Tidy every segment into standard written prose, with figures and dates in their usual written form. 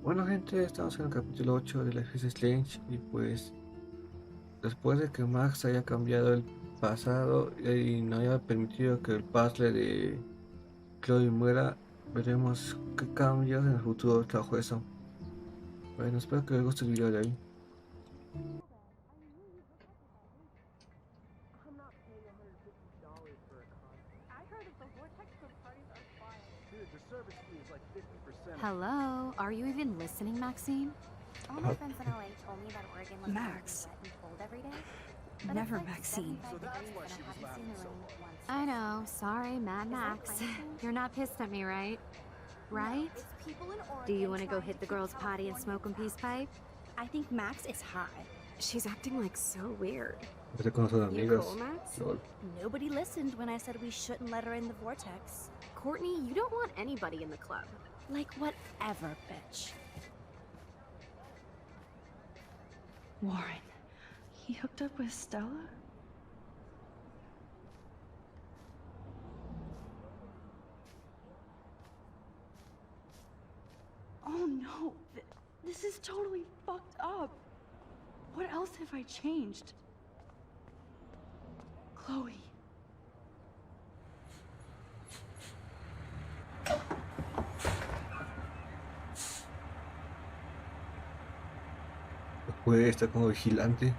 Bueno gente, estamos en el capítulo 8 de la Life is Strange y pues después de que Max haya cambiado el pasado y no haya permitido que el padre de Chloe muera, veremos qué cambios en el futuro trajo eso. Bueno, espero que les guste el video de hoy. Hello, are you even listening, Maxine? All my Ajá. friends in LA told me that Oregon was gonna be Max. wet and cold every day. But Never it's like Maxine. 75 degrees and I haven't seen the rain once. I know, sorry, Mad Is that Max. climate change? You're not pissed at me, right? Right? No, it's people in Oregon Do you want to go trying hit the keep girls' potty and California smoke a peace tough. pipe? I think Max is high. She's acting like so weird. Parece que no son You amigas. cool, Max? Lol. Nobody listened when I said we shouldn't let her in the vortex. Courtney, you don't want anybody in the club. Like whatever, bitch. Warren. He hooked up with Stella? Oh no. This is totally fucked up. What else have I changed? Chloe. El juez está como vigilante.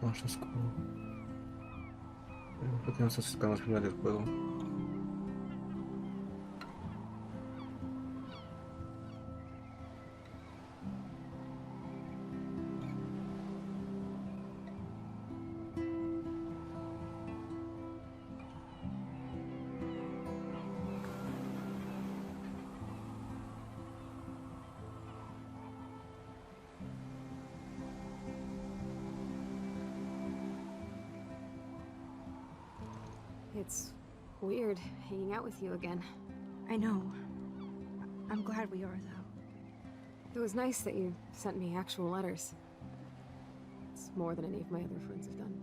Cosas como... Creo que nos acercamos al final del juego. It's weird hanging out with you again. I know. I'm glad we are, though. It was nice that you sent me actual letters. It's more than any of my other friends have done.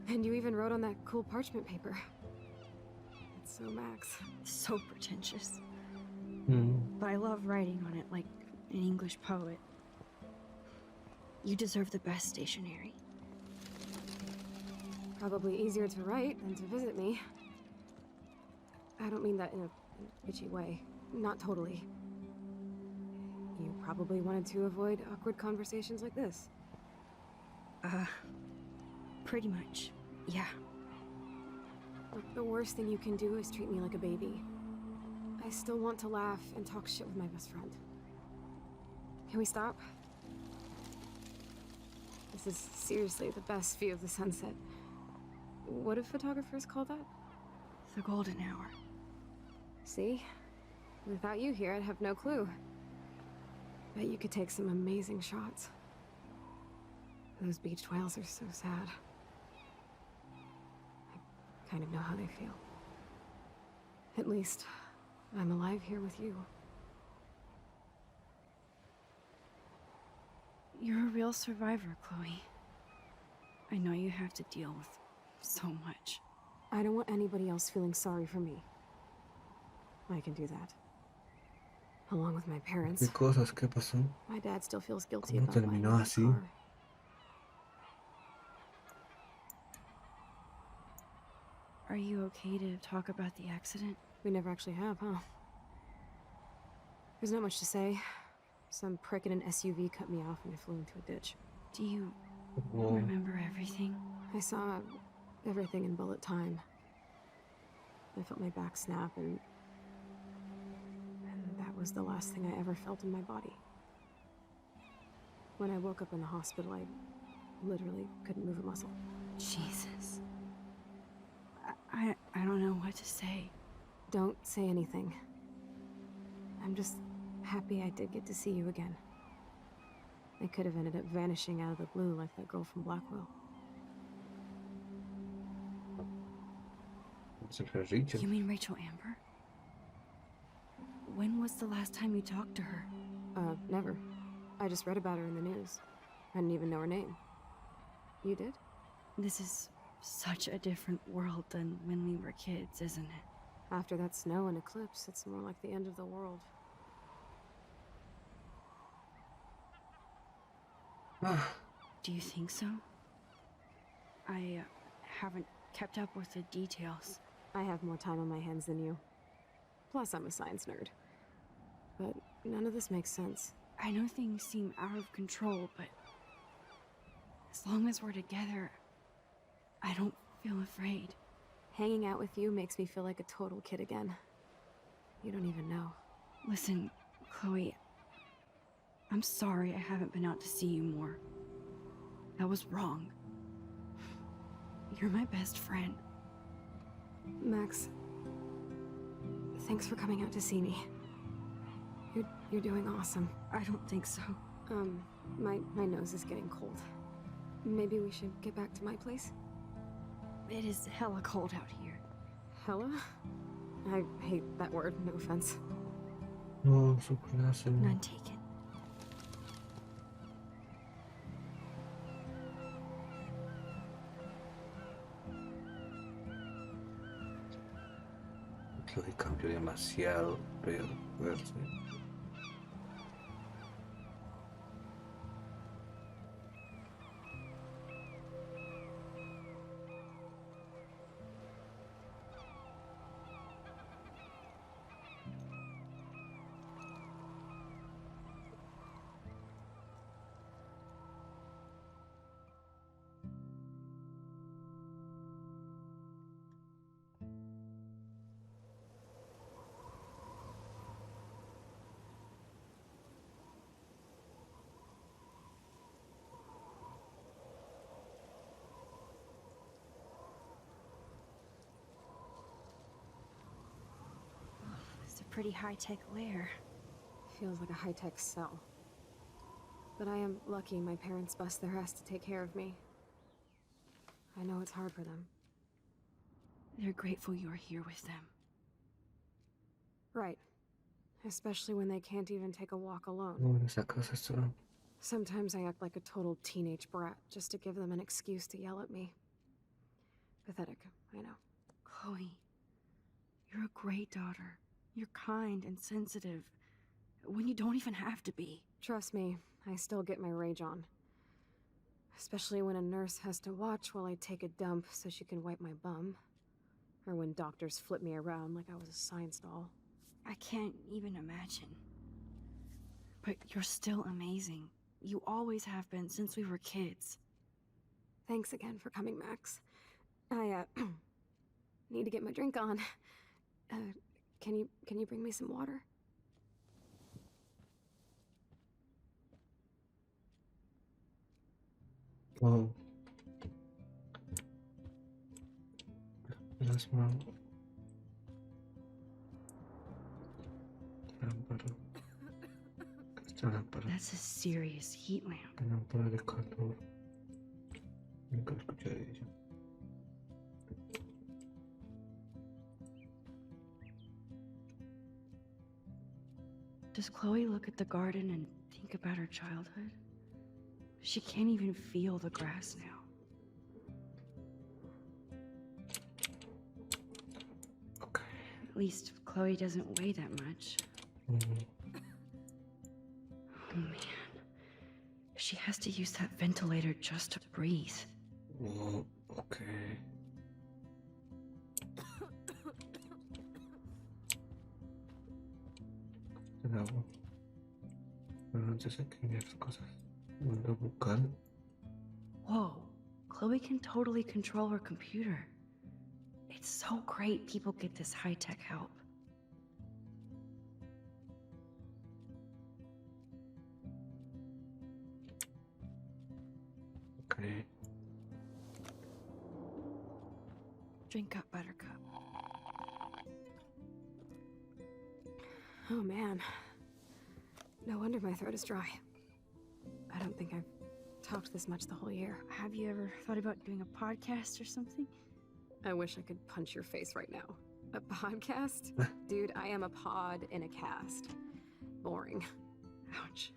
And you even wrote on that cool parchment paper. It's so Max. So pretentious. Mm. But I love writing on it like an English poet. You deserve the best stationery. Probably easier to write than to visit me. I don't mean that in a bitchy way. Not totally. You probably wanted to avoid awkward conversations like this. Pretty much. Yeah. Look, the worst thing you can do is treat me like a baby. I still want to laugh and talk shit with my best friend. Can we stop? This is seriously the best view of the sunset. What do photographers call that? The golden hour. See? Without you here, I'd have no clue. Bet you could take some amazing shots. Those beached whales are so sad. I kind of know how they feel. At least, I'm alive here with you. You're a real survivor, Chloe. I know you have to deal with so much. I don't want anybody else feeling sorry for me. I can do that. Along with my parents. ¿Qué cosas? ¿Qué pasó? My dad still feels guilty ¿Cómo about buying terminó me a así? car. Are you okay to talk about the accident? We never actually have, huh? There's not much to say. Some prick in an SUV cut me off and I flew into a ditch. Do you Oh, remember everything? I saw everything in bullet time. I felt my back snap and that was the last thing I ever felt in my body. When I woke up in the hospital, I literally couldn't move a muscle. Jesus. I don't know what to say. Don't say anything. I'm just happy I did get to see you again. I could have ended up vanishing out of the blue like that girl from Blackwell. se fue Richard. You mean Rachel Amber? When was the last time you talked to her? Never. I just read about her in the news. I didn't even know her name. You did? This is such a different world than when we were kids, isn't it? After that snow and eclipse, it's more like the end of the world. Do you think so? I haven't kept up with the details. I have more time on my hands than you. Plus, I'm a science nerd. But none of this makes sense. I know things seem out of control, but as long as we're together, I don't feel afraid. Hanging out with you makes me feel like a total kid again. You don't even know. Listen, Chloe, I'm sorry I haven't been out to see you more. That was wrong. You're my best friend. Max, thanks for coming out to see me. You're doing awesome. I don't think so. My nose is getting cold. Maybe we should get back to my place? It is hella cold out here. Hella? I hate that word, no offense. No, su clase. None taken. Chloe cambió demasiado, pero fuerte. It's a pretty high-tech lair. Feels like a high-tech cell. But I am lucky my parents bust their ass to take care of me. I know it's hard for them. They're grateful you're here with them. Right. Especially when they can't even take a walk alone. No, en esa casa está. Sometimes I act like a total teenage brat just to give them an excuse to yell at me. Pathetic, I know. Chloe, you're a great daughter. You're kind and sensitive when you don't even have to be. Trust me, I still get my rage on. Especially when a nurse has to watch while I take a dump so she can wipe my bum. Or when doctors flip me around like I was a science doll. I can't even imagine. But you're still amazing. You always have been since we were kids. Thanks again for coming, Max. I, need to get my drink on. Can you bring me some water? Wow. Las manos. Lámpara. Esta lámpara. That's a serious heat lamp. La lámpara de calor. Nunca escuché de ella. Does Chloe look at the garden and think about her childhood? She can't even feel the grass now. Okay. At least Chloe doesn't weigh that much. Oh man. She has to use that ventilator just to breathe. Oh, okay. El agua. Pero antes hay que cambiar las cosas. Mundo bucal. Whoa. Chloe can totally control her computer. It's so great people get this high-tech help. Okay. Drink up, Buttercup. Oh man. No wonder my throat is dry. I don't think I've talked this much the whole year. Have you ever thought about doing a podcast or something? I wish I could punch your face right now. A podcast? Dude, I am a pod in a cast. Boring. Ouch.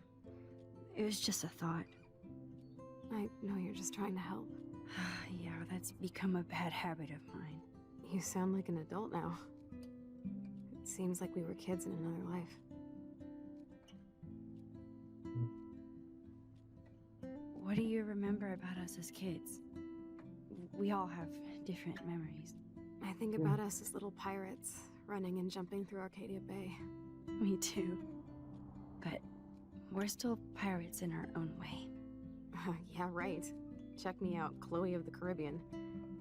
It was just a thought. I know you're just trying to help. Yeah, that's become a bad habit of mine. You sound like an adult now. It seems like we were kids in another life. What do you remember about us as kids? We all have different memories. I think about us as little pirates, running and jumping through Arcadia Bay. Me too. But we're still pirates in our own way. Yeah, right. Check me out, Chloe of the Caribbean.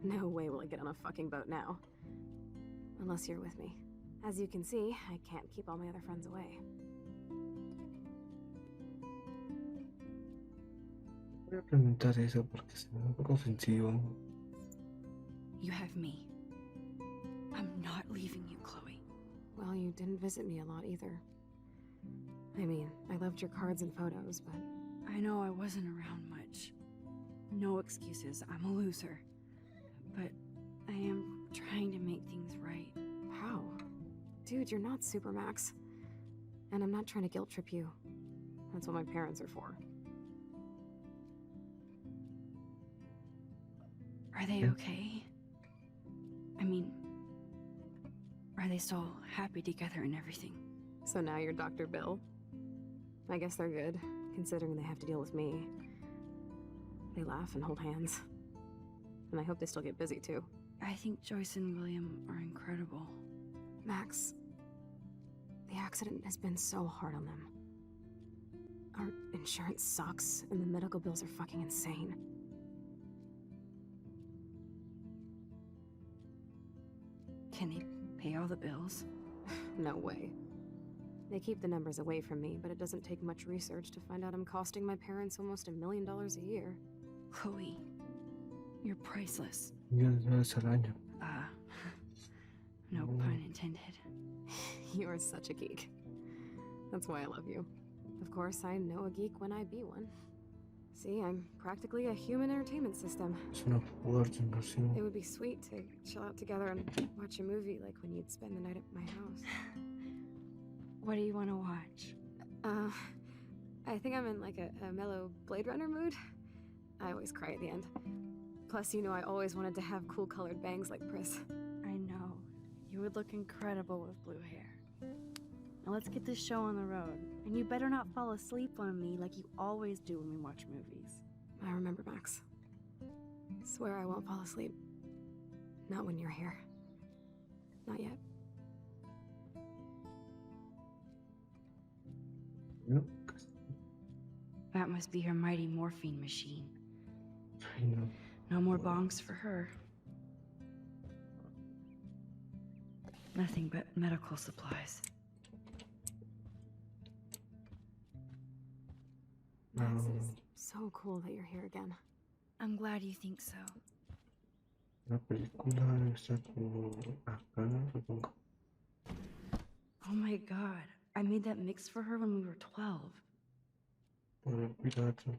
No way will I get on a fucking boat now. Unless you're with me. As you can see, I can't keep all my other friends away. Voy a preguntar eso porque se me da un poco ofensivo. You have me. I'm not leaving you, Chloe. Well, you didn't visit me a lot either. I mean, I loved your cards and photos, but... I know I wasn't around much. No excuses, I'm a loser. But I am trying to make things right. How? Dude, you're not Supermax. And I'm not trying to guilt trip you. That's what my parents are for. Are they okay? I mean, are they still happy together and everything? So now you're Dr. Bill? I guess they're good, considering they have to deal with me. They laugh and hold hands. And I hope they still get busy, too. I think Joyce and William are incredible. Max, the accident has been so hard on them. Our insurance sucks, and the medical bills are fucking insane. Can they pay all the bills? No way. They keep the numbers away from me, but it doesn't take much research to find out I'm costing my parents almost $1 million a year. Chloe, you're priceless. $1,000,000 al año. No pun intended. You are such a geek. That's why I love you. Of course, I know a geek when I be one. See, I'm practically a human entertainment system. Es una fuerte inversión. It would be sweet to chill out together and watch a movie like when you'd spend the night at my house. What do you want to watch? I think I'm in like a mellow Blade Runner mood. I always cry at the end. Plus, you know, I always wanted to have cool colored bangs like Pris. I know. You would look incredible with blue hair. Now let's get this show on the road. And you better not fall asleep on me like you always do when we watch movies. I remember, Max. Swear I won't fall asleep. Not when you're here. Not yet. No. That must be her mighty morphine machine. I know. No more bongs for her. Nothing but medical supplies. Max, it's so cool that you're here again. I'm glad you think so. La película está como acá, supongo. Oh my god. I made that mix for her when we were 12. Por el pirata.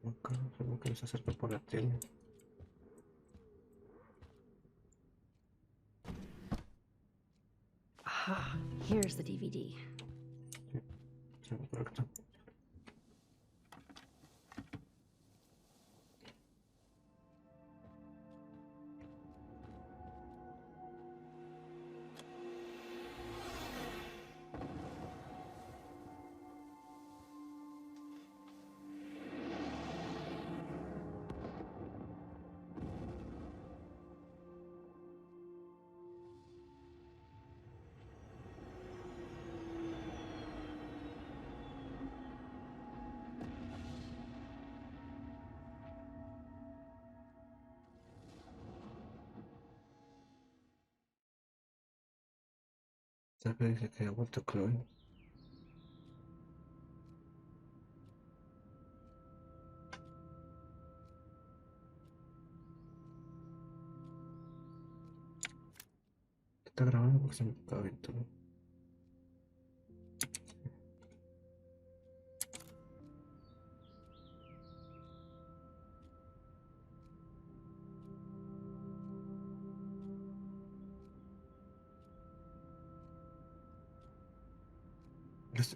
Acá, solo que se acerca por la tele. Ah, here's the DVD. Sí, por acá. ¿Sabes que ha vuelto Chloe? Está grabando porque se me acaba de todo.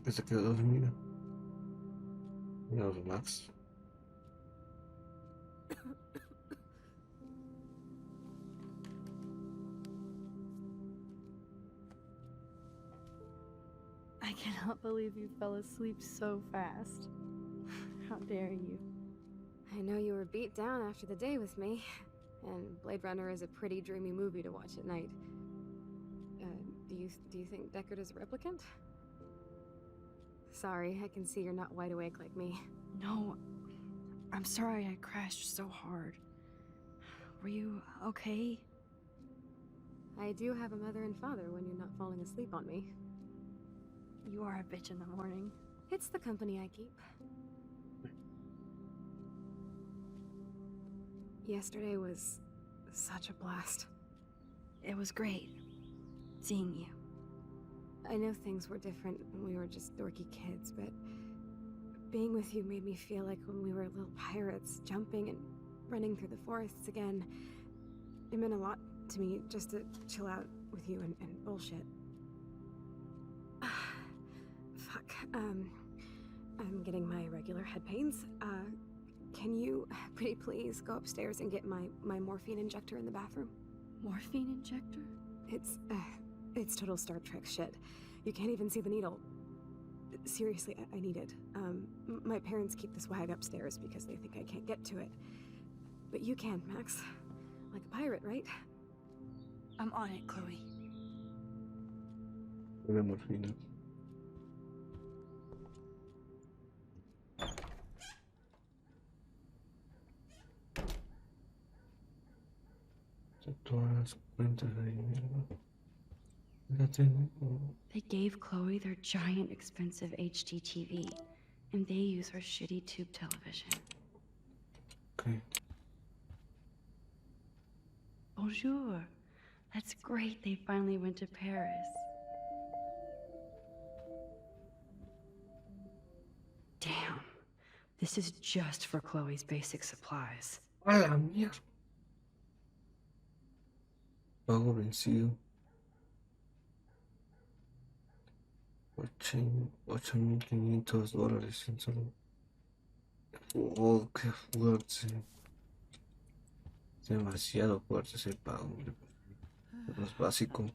Que se quedó dormida. Mira los Max. I cannot believe you fell asleep so fast. How dare you? I know you were beat down after the day with me, and Blade Runner is a pretty dreamy movie to watch at night. Do you think Deckard is a replicant? Sorry, I can see you're not wide awake like me. No, I'm sorry I crashed so hard. Were you okay? I do have a mother and father when you're not falling asleep on me. You are a bitch in the morning. It's the company I keep. Yesterday was such a blast. It was great seeing you. I know things were different when we were just dorky kids, but being with you made me feel like when we were little pirates, jumping and running through the forests again. It meant a lot to me just to chill out with you and bullshit. Fuck, I'm getting my regular head pains. Can you, pretty please, go upstairs and get my morphine injector in the bathroom? Morphine injector? It's total Star Trek shit. You can't even see the needle. Seriously, I need it. My parents keep the swag upstairs because they think I can't get to it. But you can, Max. Like a pirate, right? I'm on it, Chloe. Una morfina. Todas las cuentas de dinero. They gave Chloe their giant, expensive HD TV, and they use her shitty tube television. Okay. Bonjour. That's great they finally went to Paris. Damn. This is just for Chloe's basic supplies. A la mierda. Pago vencido. $8,500 en solo. Oh, qué fuerte. Demasiado fuerte ese pago, hombre. No es básico.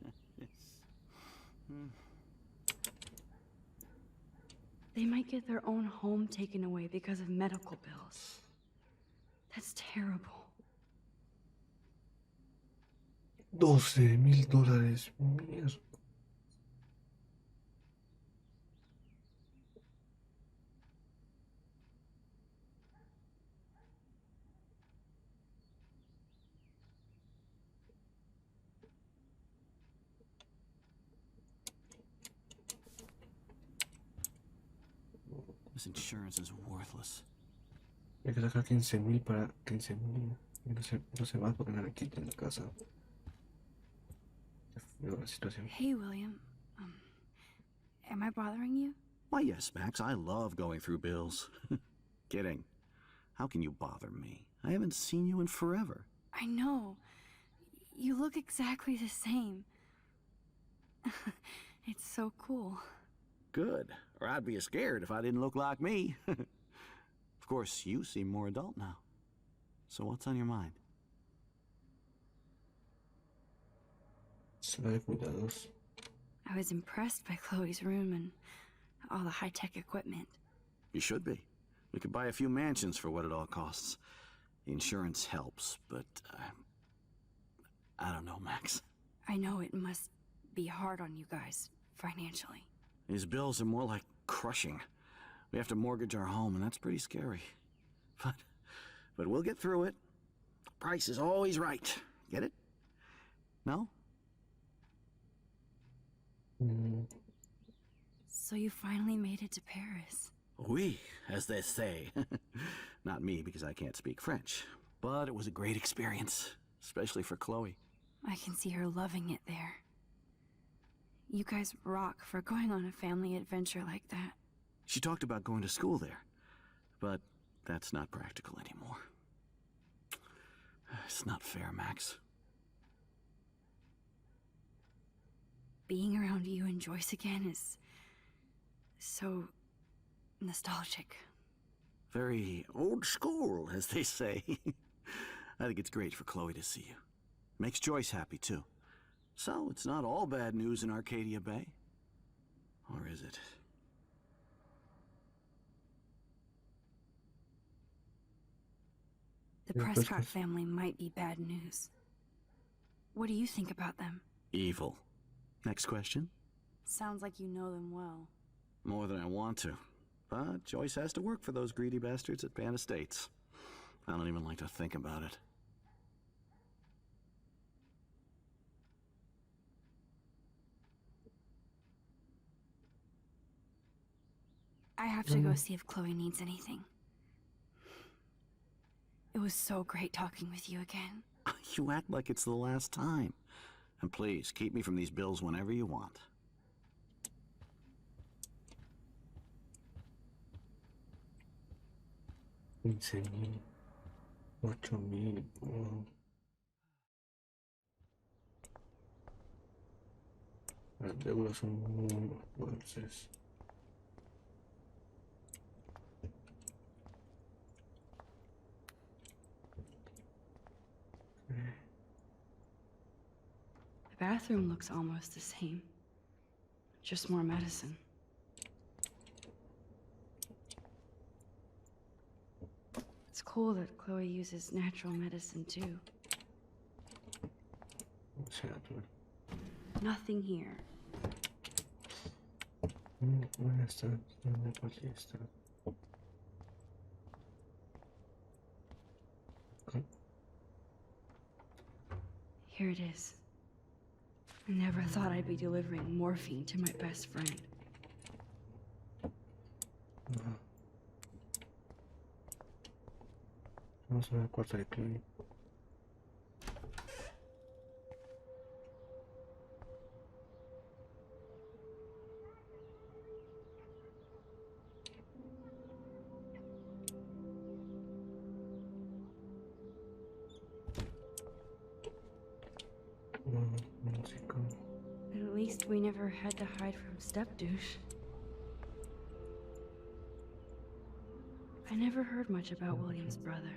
They might get their own home taken away because of medical bills. That's terrible. $12,000. Mierda. This insurance is worthless. Hay que sacar 15,000 para 15,000. No sé más porque no me quiten la casa. Qué feo la situación. Hey, William. Am I bothering you? Why, yes, Max, I love going through bills. Kidding. How can you bother me? I haven't seen you in forever. I know. You look exactly the same. It's so cool. Good. Or I'd be scared if I didn't look like me. Of course, you seem more adult now. So what's on your mind? Será cuidados. I was impressed by Chloe's room and all the high-tech equipment. You should be. We could buy a few mansions for what it all costs. The insurance helps, but I don't know, Max. I know it must be hard on you guys, financially. These bills are more like crushing. We have to mortgage our home, and that's pretty scary. But we'll get through it. Price is always right. Get it? No? So you finally made it to Paris. Oui, as they say. Not me, because I can't speak French. But it was a great experience, especially for Chloe. I can see her loving it there. You guys rock for going on a family adventure like that. She talked about going to school there, but that's not practical anymore. It's not fair, Max. Being around you and Joyce again is so nostalgic. Very old school, as they say. I think it's great for Chloe to see you. Makes Joyce happy, too. So, it's not all bad news in Arcadia Bay. Or is it? The Prescott family might be bad news. What do you think about them? Evil. Next question? Sounds like you know them well. More than I want to. But Joyce has to work for those greedy bastards at Pan Estates. I don't even like to think about it. I have to go see if Chloe needs anything. It was so great talking with you again. You act like it's the last time. And please, keep me from these bills whenever you want. $15,000. $8,000. Oh. Las deudas son muy fuertes. The bathroom looks almost the same. Just more medicine. It's cool that Chloe uses natural medicine too. Nothing here. ¿Dónde está? Aquí está. Here it is. I never thought I'd be delivering morphine to my best friend. Vamos a ver el cuarto de Chloe. least we never had to hide from Stepdouche. I never heard much about William's brother.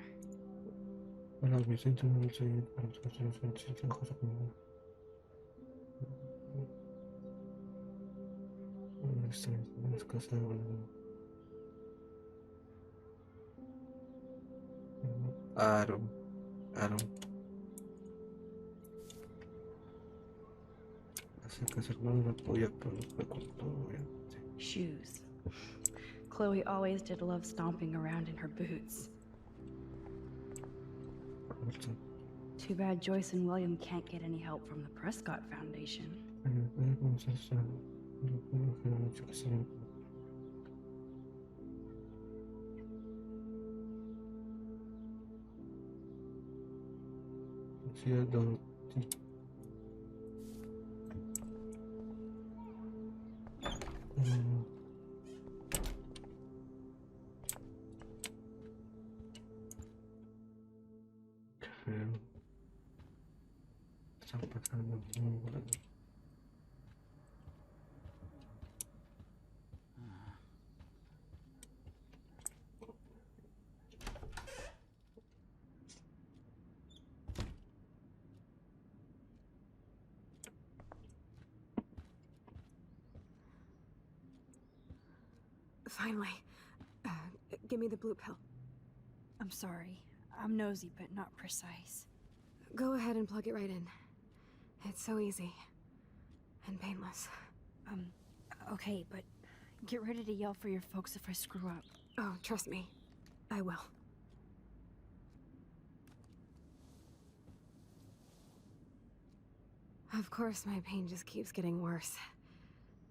Bueno, me siento muy bien para las cuestiones que necesitan cosas como las casas Aaron, Aaron. Hace que su hermano lo apoya, pero no fue con todo, obviamente. Shoes. Chloe always did love stomping around in her boots. Correcto. Too bad Joyce and William can't get any help from the Prescott Foundation. Puede comenzar a no puedo que mucho que sea. Sí, Dorothy. Qué feo. Están pasando muy bueno. Finally. Give me the blue pill. I'm sorry. I'm nosy, but not precise. Go ahead and plug it right in. It's so easy. And painless. Okay, but get ready to yell for your folks if I screw up. Oh, trust me. I will. Of course, my pain just keeps getting worse.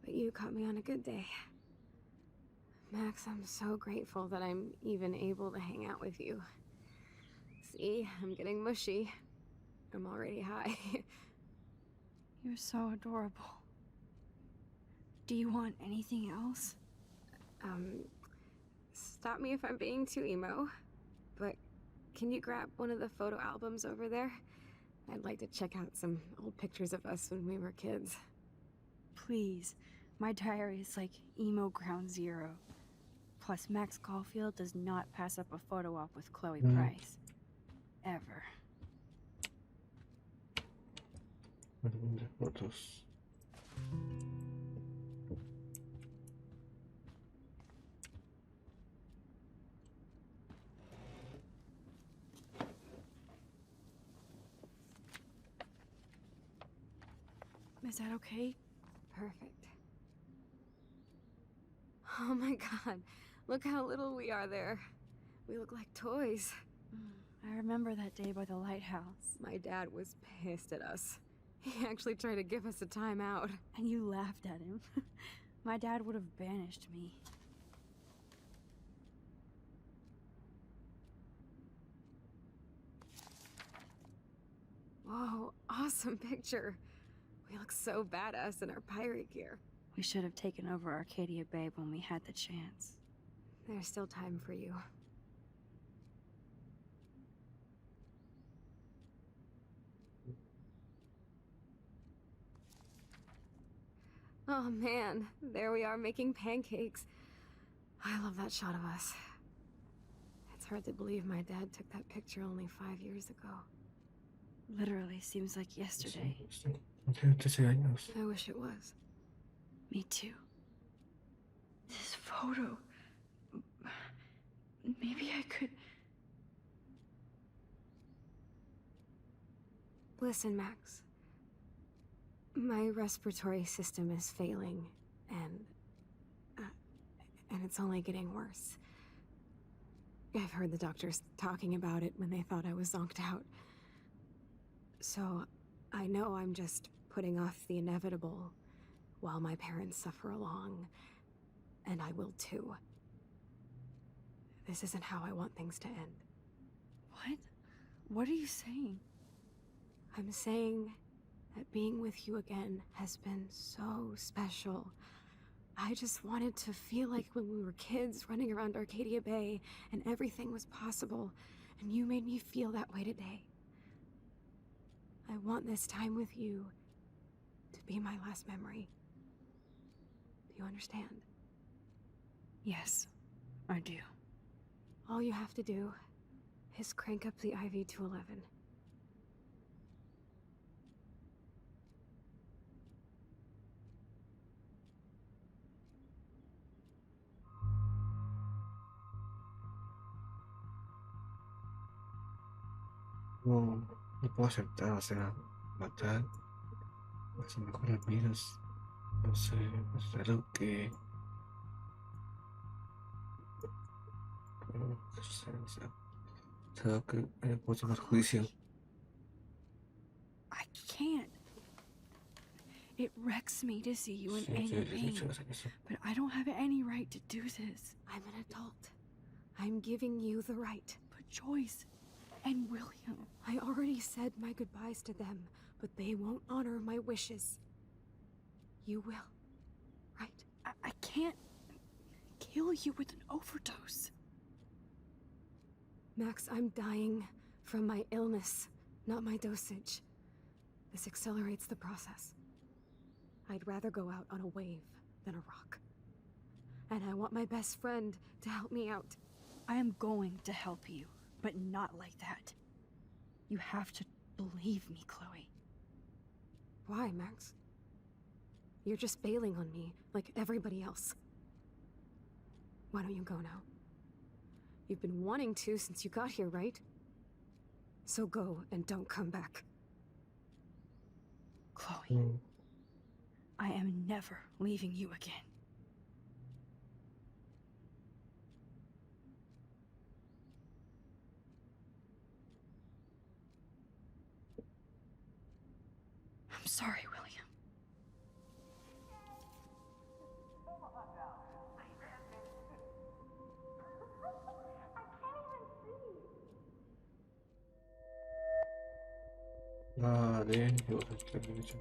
But you caught me on a good day. Max, I'm so grateful that I'm even able to hang out with you. See, I'm getting mushy. I'm already high. You're so adorable. Do you want anything else? Stop me if I'm being too emo, but can you grab one of the photo albums over there? I'd like to check out some old pictures of us when we were kids. Please. My diary is like emo ground zero. Plus, Max Caulfield does not pass up a photo op with Chloe Price. Ever. Álbum de fotos. Is that okay? Perfect. Oh my god, look how little we are there. We look like toys. I remember that day by the lighthouse. My dad was pissed at us. He actually tried to give us a timeout. And you laughed at him. My dad would have banished me. Whoa, awesome picture. We look so badass in our pirate gear. We should have taken over Arcadia Bay when we had the chance. There's still time for you. Oh man, there we are making pancakes. I love that shot of us. It's hard to believe my dad took that picture only 5 years ago. Literally seems like yesterday. Tiene 13 años. I wish it was. Me too. This photo... Maybe I could... Listen, Max. My respiratory system is failing, and it's only getting worse. I've heard the doctors talking about it when they thought I was zonked out. So, I know I'm just putting off the inevitable while my parents suffer along, and I will too. This isn't how I want things to end. What? What are you saying? I'm saying that being with you again has been so special. I just wanted to feel like when we were kids running around Arcadia Bay and everything was possible, and you made me feel that way today. I want this time with you to to be my last memory. Do you understand? Yes, I do. All you have to do is crank up the IV to 11. No, no puedo aceptar, o sea, matar a sus mejores amigos. No sé, es algo que. No sé, o sea, es algo que me puesto más juicio. I can't. It wrecks me to see you in Sí, any sí, pain, sí, hacer eso. but I don't have any right to do this. I'm an adult. I'm giving you the right. But Joyce and William, I already said my goodbyes to them, but they won't honor my wishes. You will, right? I can't kill you with an overdose. Max, I'm dying from my illness, not my dosage. This accelerates the process. I'd rather go out on a wave than a rock. And I want my best friend to help me out. I am going to help you, but not like that. You have to believe me, Chloe. Why, Max? You're just bailing on me, like everybody else. Why don't you go now? You've been wanting to since you got here, right? So go and don't come back. Chloe, I am never leaving you again. I'm sorry, William. Vale, yo lo he dicho.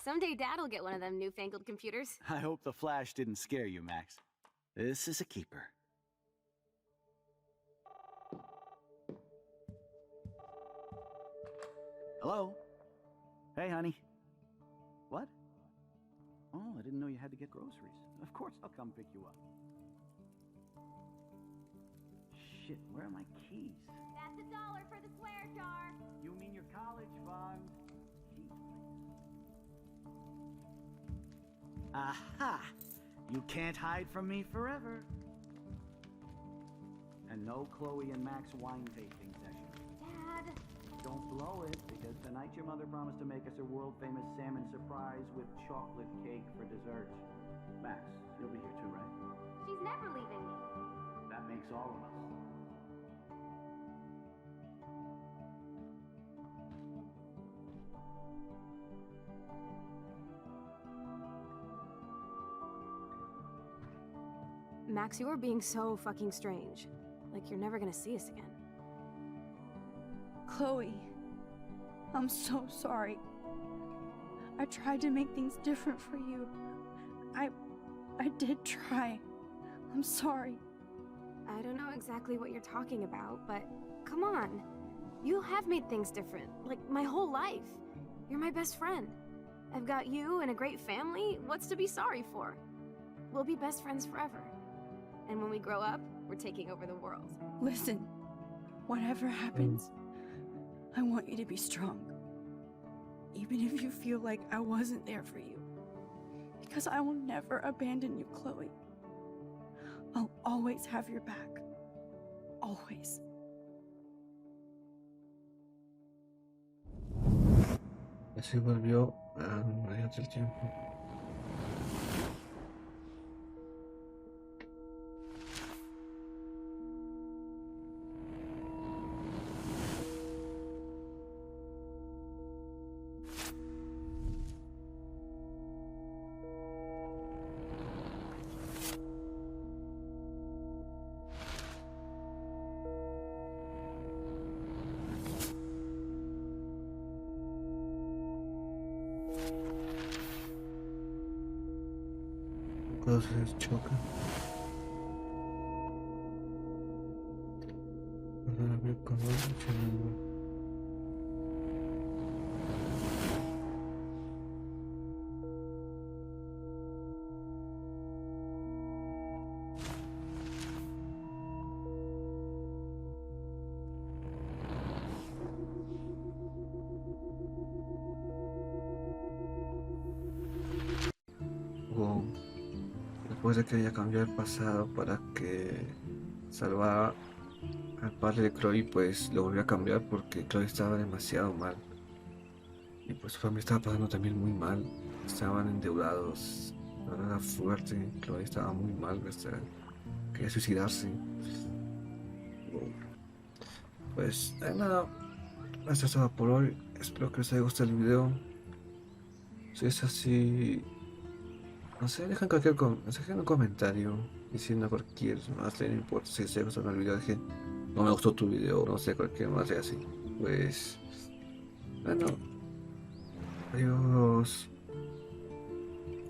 Someday Dad'll get one of them newfangled computers. I hope the flash didn't scare you, Max. This is a keeper. Hello? Hey, honey. What? Oh, I didn't know you had to get groceries. Of course I'll come pick you up. Shit, where are my keys? That's $1 for the swear jar. You mean your college fund? Aha! You can't hide from me forever. And no Chloe and Max wine tasting session. Dad. Don't blow it, because tonight your mother promised to make us a world-famous salmon surprise with chocolate cake for dessert. Max, you'll be here too, right? She's never leaving me. That makes all of us. Max, you're being so fucking strange. Like you're never gonna see us again. Chloe, I'm so sorry. I tried to make things different for you. I did try. I'm sorry. I don't know exactly what you're talking about, but come on. You have made things different, like my whole life. You're my best friend. I've got you and a great family. What's to be sorry for? We'll be best friends forever. And when we grow up, we're taking over the world. Listen, whatever happens, I want you to be strong. Even if you feel like I wasn't there for you. Because I will never abandon you, Chloe. I'll always have your back. Always. Así volvió a mediados del tiempo. autos se chocan. Ahora a ver cómo luchando. Wow. Después de que haya cambiado el pasado para que salvara al padre de Chloe, pues lo volvió a cambiar porque Chloe estaba demasiado mal. Y pues su familia estaba pasando también muy mal. Estaban endeudados. La verdad era fuerte. Chloe estaba muy mal. Quería suicidarse. Pues nada. Esto es todo por hoy. Espero que les haya gustado el video. Si es así, no sé, dejen un comentario diciendo cualquier más, no importa si les gustó el video, dije, no me gustó tu video, no sé, cualquier más de así. Pues, bueno, adiós.